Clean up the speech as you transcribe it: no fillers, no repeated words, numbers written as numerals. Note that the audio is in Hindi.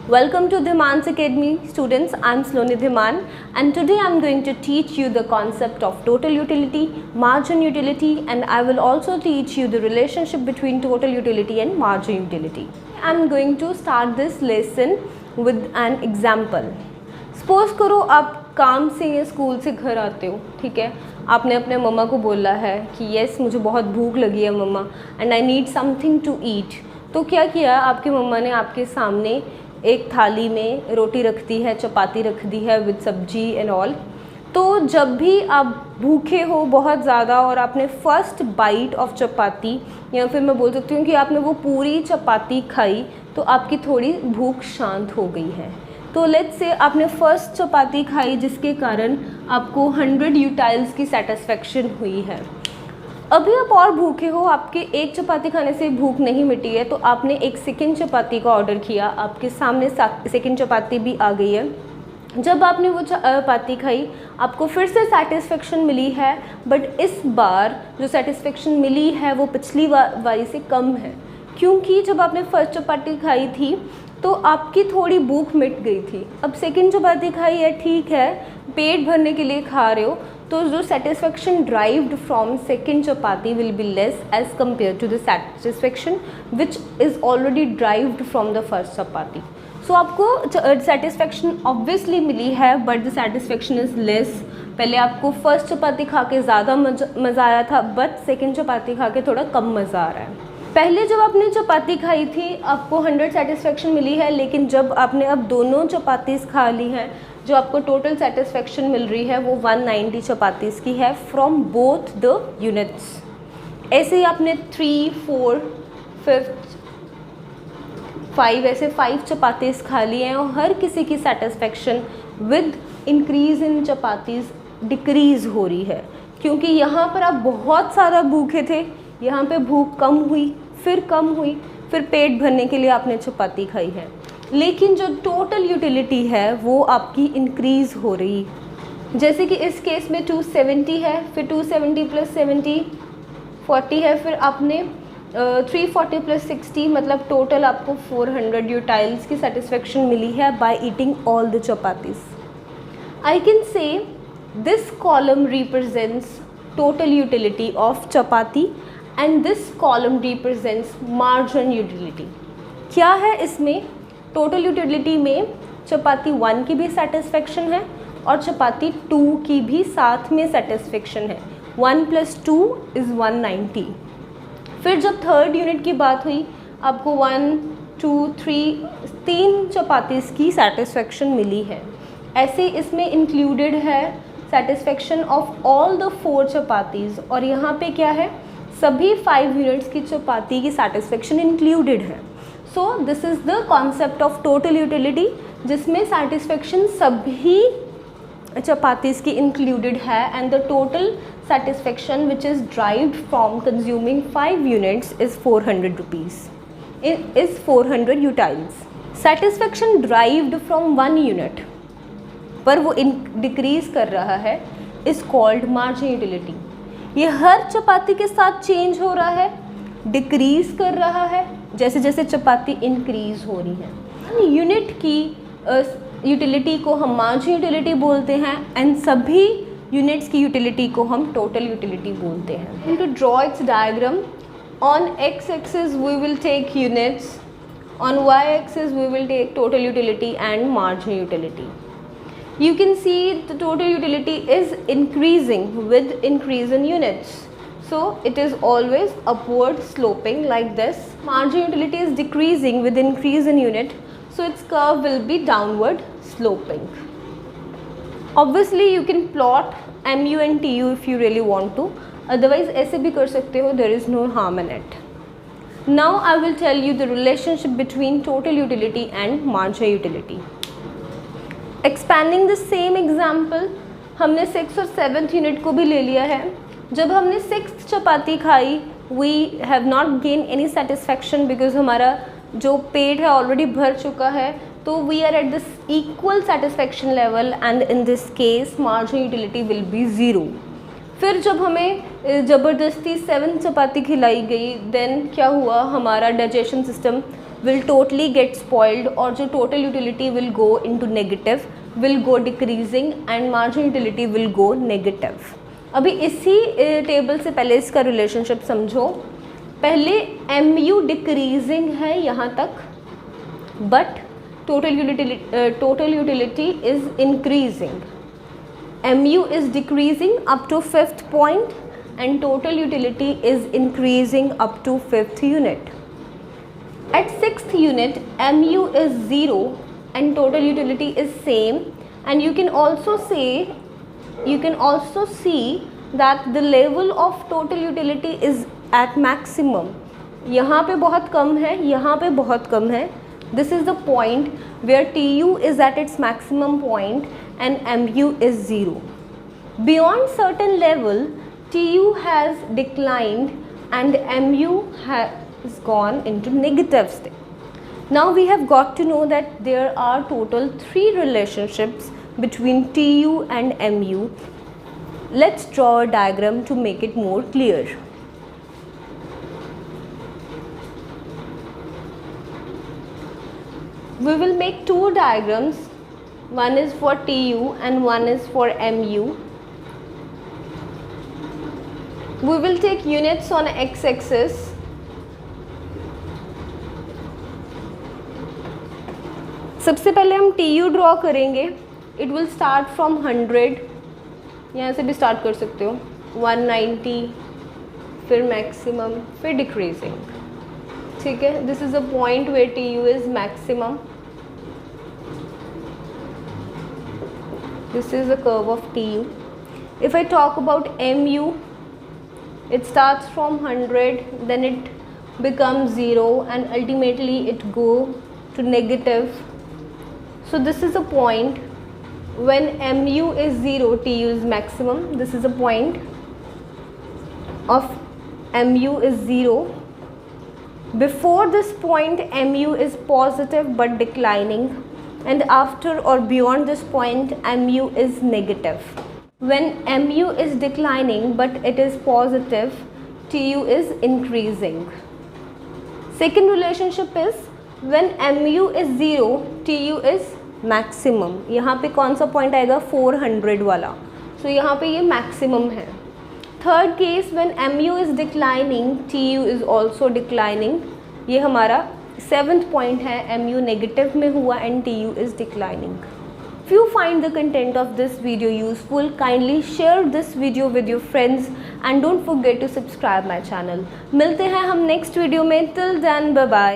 Welcome to Dhiman's Academy, students. I'm Sloni Dhiman, and today I'm going to teach you the concept of total utility, margin utility, and I will also teach you the relationship between total utility and margin utility. I'm going to start this lesson with an example. Suppose करो आप काम से या स्कूल से घर आते हो, ठीक है, आपने अपने मम्मा को बोला है कि यस मुझे बहुत भूख लगी है mama and I need something to eat. तो क्या किया आपकी मम्मा ने, आपके सामने एक थाली में रोटी रख दी है, चपाती रख दी है विद सब्जी एंड ऑल। तो जब भी आप भूखे हो बहुत ज़्यादा और आपने फर्स्ट बाइट ऑफ चपाती, या फिर मैं बोल सकती हूँ कि आपने वो पूरी चपाती खाई, तो आपकी थोड़ी भूख शांत हो गई है। तो लेट्स से आपने फर्स्ट चपाती खाई जिसके कारण आपको 100 यूटाइल्स की सेटिस्फेक्शन हुई है। अभी आप और भूखे हो, आपके एक चपाती खाने से भूख नहीं मिटी है, तो आपने एक सेकंड चपाती का ऑर्डर किया, आपके सामने सेकंड चपाती भी आ गई है। जब आपने वो चपाती खाई आपको फिर से सेटिस्फेक्शन मिली है, बट इस बार जो सेटिस्फेक्शन मिली है वो पिछली वाली से कम है, क्योंकि जब आपने फर्स्ट चपाती खाई थी तो आपकी थोड़ी भूख मिट गई थी। अब सेकंड चपाती खाई है, ठीक है, पेट भरने के लिए खा रहे हो, तो जो satisfaction derived from second chapati will be less as compare to the satisfaction which is already derived from the first chapati. So आपको सेटिस्फेक्शन ऑब्वियसली मिली है, but the satisfaction is less. पहले आपको फर्स्ट चपाती खा के ज़्यादा मज़ा आया था, बट सेकंड चपाती खा के थोड़ा कम मज़ा आ रहा है। पहले जब आपने चपाती खाई थी आपको 100 सेटिस्फेक्शन मिली है, लेकिन जब आपने अब दोनों चपातीस खा ली हैं, जो आपको टोटल सेटिस्फेक्शन मिल रही है वो 190 चपातीस की है फ्रॉम बोथ द यूनिट्स। ऐसे ही आपने 3, 4, 5, 5 ऐसे 5 चपातीस खा लिए हैं, और हर किसी की satisfaction with increase in chapatis decrease हो रही है, क्योंकि यहाँ पर आप बहुत सारा भूखे थे, यहाँ पे भूख कम हुई, फिर कम हुई, फिर पेट भरने के लिए आपने चपाती खाई है, लेकिन जो टोटल यूटिलिटी है वो आपकी इंक्रीज़ हो रही। जैसे कि इस केस में 270 है, फिर 270 + 70 40 है, फिर आपने 340 + 60 मतलब टोटल आपको 400 यूटाइल्स की सेटिस्फेक्शन मिली है by eating all the chapatis. I can say this column represents total utility of chapati and this column represents margin utility. क्या है इसमें? टोटल यूटिलिटी में चपाती 1 की भी सेटिस्फेक्शन है और चपाती 2 की भी साथ में सेटिस्फेक्शन है। 1 + 2 = 190। फिर जब थर्ड यूनिट की बात हुई आपको 1, 2, 3 चपातीस की सेटिस्फेक्शन मिली है। ऐसे इसमें इंक्लूडेड है satisfaction of all the 4 chapatis, और यहाँ पे क्या है, सभी 5 यूनिट्स की चपाती की सेटिस्फेक्शन इंक्लूडेड है। So this is the concept of total utility, जिसमें सेटिस्फेक्शन सभी चपातीज़ की इंक्लूडेड है, and the total satisfaction which is derived from consuming 5 units is 400 rupees is 400 utils. Satisfaction derived from 1 unit पर वो डिक्रीज़ कर रहा है इज़ कॉल्ड मार्जिन यूटिलिटी। ये हर चपाती के साथ चेंज हो रहा है, डिक्रीज़ कर रहा है जैसे जैसे चपाती इंक्रीज़ हो रही है। यूनिट की यूटिलिटी को हम मार्जिन यूटिलिटी बोलते हैं, एंड सभी यूनिट्स की यूटिलिटी को हम टोटल यूटिलिटी बोलते हैं। To draw its diagram, on X axis we will take units, on Y axis we will take total utility and margin utility. You can see the total utility is increasing with increase in units, so it is always upward sloping like this. Margin utility is decreasing with increase in unit, so its curve will be downward sloping. Obviously you can plot MU and TU if you really want to, otherwise ऐसे भी कर सकते हो, there is no harm in it. Now I will tell you the relationship between total utility and margin utility. Expanding the same example, हमने 6th और 7th यूनिट को भी ले लिया है। जब हमने 6th चपाती खाई we have not gain any satisfaction, because हमारा जो पेट है ऑलरेडी भर चुका है, तो we are at this equal satisfaction level, and in this case margin utility will be 0। फिर जब हमें ज़बरदस्ती 7th चपाती खिलाई गई, देन क्या हुआ, हमारा digestion system will totally get spoiled और जो total utility will go into negative, will go decreasing and marginal utility will go negative. अभी इसी टेबल से पहले इसका रिलेशनशिप समझो. पहले mu डिक्रीजिंग है यहाँ तक, but total utility is increasing. mu is decreasing up to 5th point and total utility is increasing up to 5th unit. At 6th unit mu is 0 and total utility is same, and you can also see that the level of total utility is at maximum. यहाँ पे बहुत कम है, यहाँ पे बहुत कम है. This is the point where Tu is at its maximum point and mu is 0. Beyond certain level, Tu has declined and mu has gone into negative state. Now we have got to know that there are total 3 relationships between Tu and mu. Let's draw a diagram to make it more clear. We will make 2 diagrams. One is for Tu and one is for mu. We will take units on x-axis. सबसे पहले हम Tu ड्रॉ करेंगे. It will start from 100. यहाँ से भी स्टार्ट कर सकते हो. 190, फिर मैक्सिमम, फिर डिक्रीजिंग. ठीक है. This is a point where Tu is maximum. This is the curve of Tu. If I talk about mu, it starts from 100, then it becomes 0 and ultimately it go to negative. So this is a point when mu is 0, Tu is maximum. This is a point of mu is 0. Before this point mu is positive but declining, and after or beyond this point mu is negative. When mu is declining but it is positive, Tu is increasing. Second relationship is when mu is 0, Tu is maximum. यहाँ पे कौन सा पॉइंट आएगा? 400 वाला. So यहाँ पे ये maximum है. Third case when mu is declining, Tu is also declining. ये हमारा 7th point है. mu negative में हुआ and Tu is declining. If you find the content of this video useful, kindly share this video with your friends and don't forget to subscribe my channel. मिलते हैं हम next video में. Till then, bye bye.